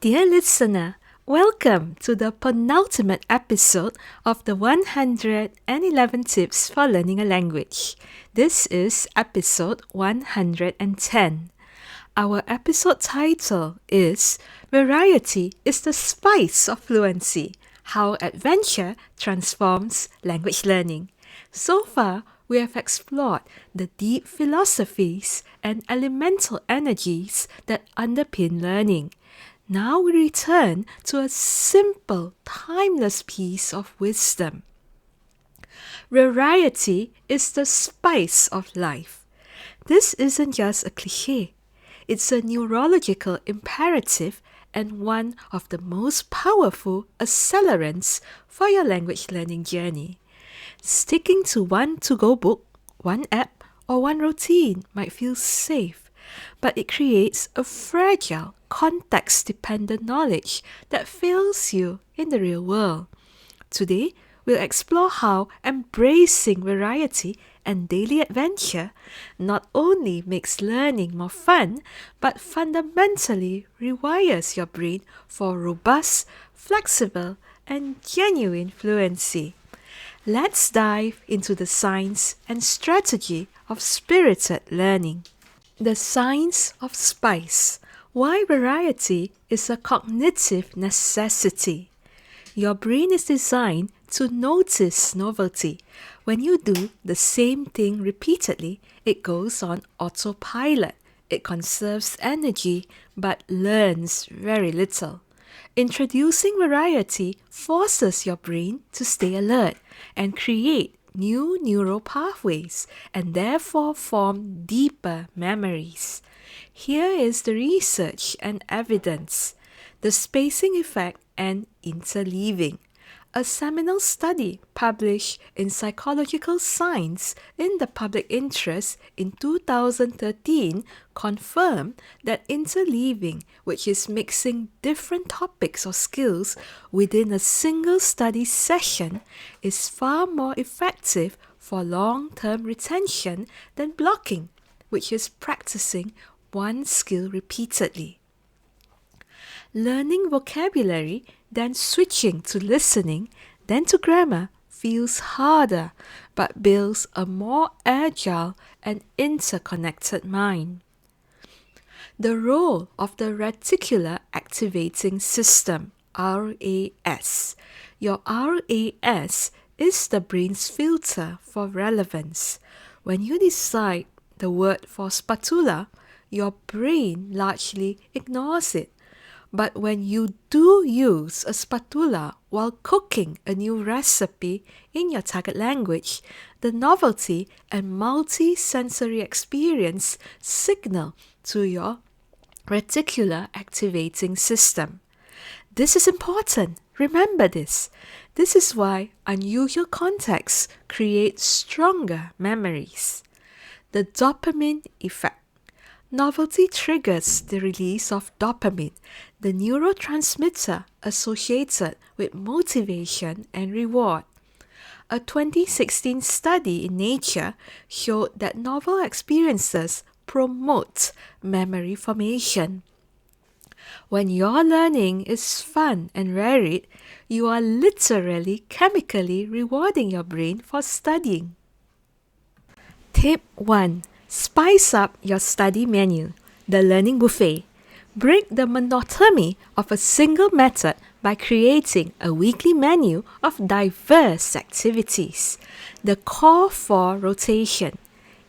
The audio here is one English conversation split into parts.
Dear listener, welcome to the penultimate episode of the 111 Tips for Learning a Language. This is episode 110. Our episode title is Variety is the Spice of Fluency, How Adventure Transforms Language Learning. So far, we have explored the deep philosophies and elemental energies that underpin learning. Now we return to a simple, timeless piece of wisdom. Variety is the spice of life. This isn't just a cliche. It's a neurological imperative and one of the most powerful accelerants for your language learning journey. Sticking to one to-go book, one app, or one routine might feel safe, but it creates a fragile, context-dependent knowledge that fails you in the real world. Today, we'll explore how embracing variety and daily adventure not only makes learning more fun, but fundamentally rewires your brain for robust, flexible, and genuine fluency. Let's dive into the science and strategy of spirited learning. The science of spice. Why variety is a cognitive necessity. Your brain is designed to notice novelty. When you do the same thing repeatedly, it goes on autopilot. It conserves energy but learns very little. Introducing variety forces your brain to stay alert and create new neural pathways and therefore form deeper memories. Here is the research and evidence. The spacing effect and interleaving. A seminal study published in Psychological Science in the Public Interest in 2013 confirmed that interleaving, which is mixing different topics or skills within a single study session, is far more effective for long-term retention than blocking, which is practicing one skill repeatedly. Learning vocabulary, then switching to listening, then to grammar feels harder but builds a more agile and interconnected mind. The role of the reticular activating system, RAS. Your RAS is the brain's filter for relevance. When you decide the word for spatula, your brain largely ignores it. But when you do use a spatula while cooking a new recipe in your target language, the novelty and multi-sensory experience signal to your reticular activating system. This is important. Remember this. This is why unusual contexts create stronger memories. The dopamine effect. Novelty triggers the release of dopamine, the neurotransmitter associated with motivation and reward. A 2016 study in Nature showed that novel experiences promote memory formation. When your learning is fun and varied, you are literally chemically rewarding your brain for studying. Tip 1. Spice up your study menu, the learning buffet. Break the monotony of a single method by creating a weekly menu of diverse activities. The core for rotation.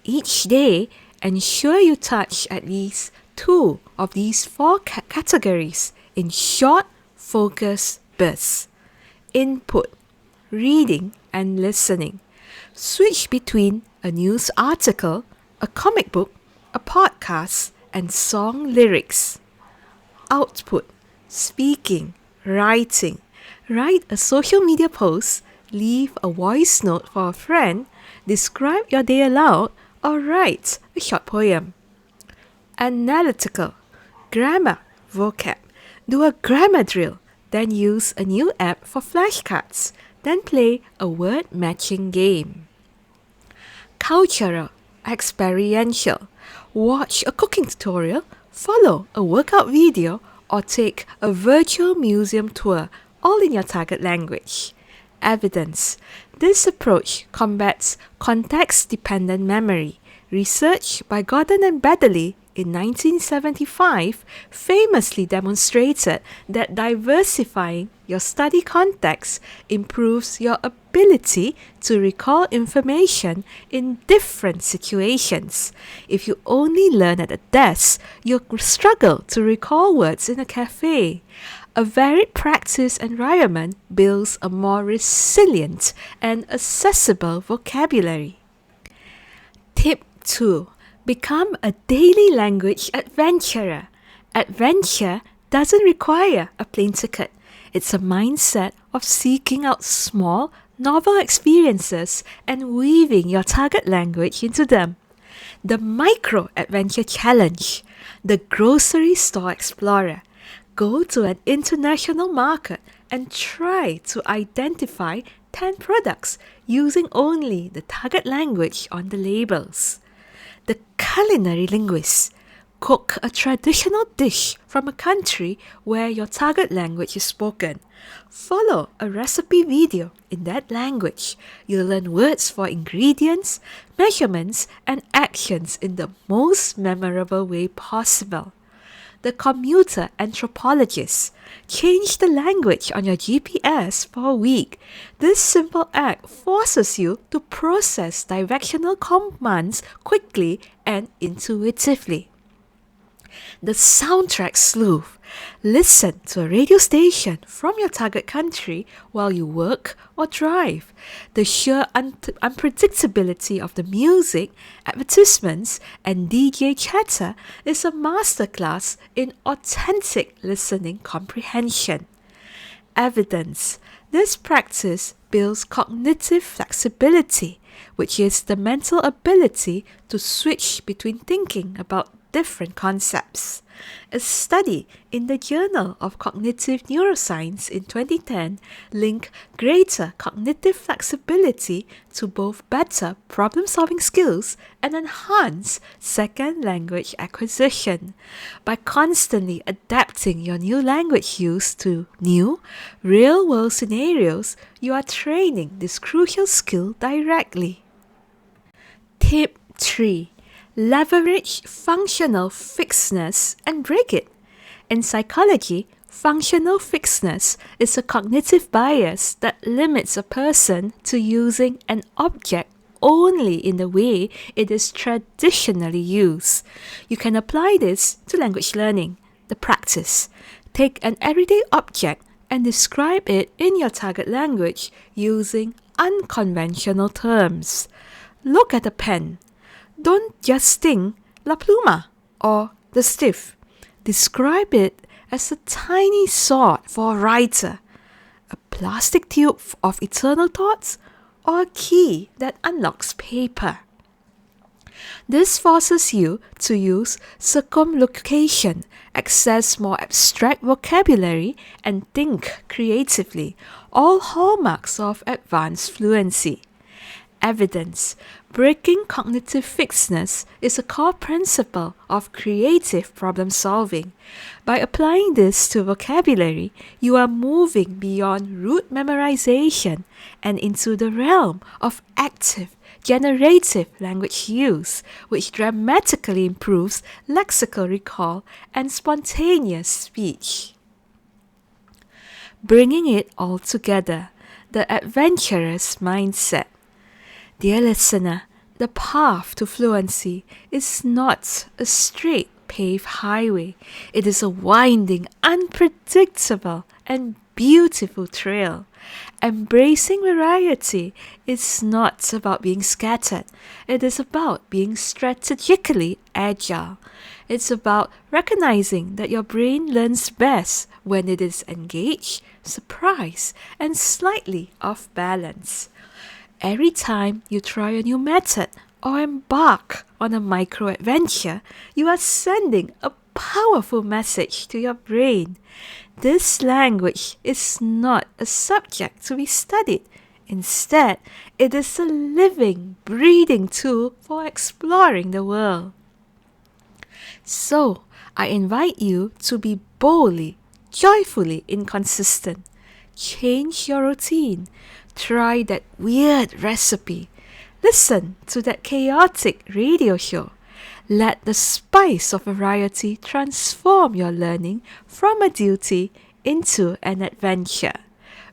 Each day, ensure you touch at least 2 of these 4 categories in short, focused bursts. Input, reading and listening. Switch between a news article, a comic book, a podcast, and song lyrics. Output, speaking, writing. Write a social media post, leave a voice note for a friend, describe your day aloud, or write a short poem. Analytical, grammar, vocab. Do a grammar drill, then use a new app for flashcards, then play a word matching game. Cultural, experiential. Watch a cooking tutorial, follow a workout video, or take a virtual museum tour, all in your target language. Evidence. This approach combats context-dependent memory. Research by Gordon and Beddeley in 1975 famously demonstrated that diversifying your study context improves your ability to recall information in different situations. If you only learn at a desk, you'll struggle to recall words in a cafe. A varied practice environment builds a more resilient and accessible vocabulary. Tip 2. Become a daily language adventurer. Adventure doesn't require a plane ticket. It's a mindset of seeking out small, novel experiences and weaving your target language into them. The Micro Adventure Challenge. The Grocery Store Explorer. Go to an international market and try to identify 10 products using only the target language on the labels. The Culinary Linguist. Cook a traditional dish from a country where your target language is spoken. Follow a recipe video in that language. You'll learn words for ingredients, measurements, and actions in the most memorable way possible. The Commuter Anthropologist. Change the language on your GPS for a week. This simple act forces you to process directional commands quickly and intuitively. The Soundtrack Sleuth. Listen to a radio station from your target country while you work or drive. The sheer unpredictability of the music, advertisements, and DJ chatter is a masterclass in authentic listening comprehension. Evidence. This practice builds cognitive flexibility, which is the mental ability to switch between thinking about different concepts. A study in the Journal of Cognitive Neuroscience in 2010 linked greater cognitive flexibility to both better problem-solving skills and enhanced second language acquisition. By constantly adapting your new language use to new, real-world scenarios, you are training this crucial skill directly. Tip 3. Leverage functional fixedness and break it. In psychology, functional fixedness is a cognitive bias that limits a person to using an object only in the way it is traditionally used. You can apply this to language learning, the practice. Take an everyday object and describe it in your target language using unconventional terms. Look at a pen. Don't just think la pluma or the stiff. Describe it as a tiny sword for a writer, a plastic tube of eternal thoughts, or a key that unlocks paper. This forces you to use circumlocution, access more abstract vocabulary, and think creatively, all hallmarks of advanced fluency. Evidence. Breaking cognitive fixedness is a core principle of creative problem solving. By applying this to vocabulary, you are moving beyond rote memorization and into the realm of active, generative language use, which dramatically improves lexical recall and spontaneous speech. Bringing it all together, the adventurous mindset. Dear listener, the path to fluency is not a straight paved highway. It is a winding, unpredictable, and beautiful trail. Embracing variety is not about being scattered. It is about being strategically agile. It's about recognizing that your brain learns best when it is engaged, surprised, and slightly off balance. Every time you try a new method or embark on a micro-adventure, you are sending a powerful message to your brain. This language is not a subject to be studied. Instead, it is a living, breathing tool for exploring the world. So, I invite you to be boldly, joyfully inconsistent. Change your routine. Try that weird recipe. Listen to that chaotic radio show. Let the spice of variety transform your learning from a duty into an adventure.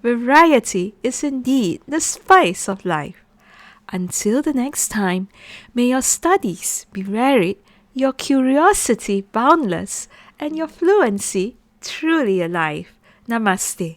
Variety is indeed the spice of life. Until the next time, may your studies be varied, your curiosity boundless, and your fluency truly alive. Namaste.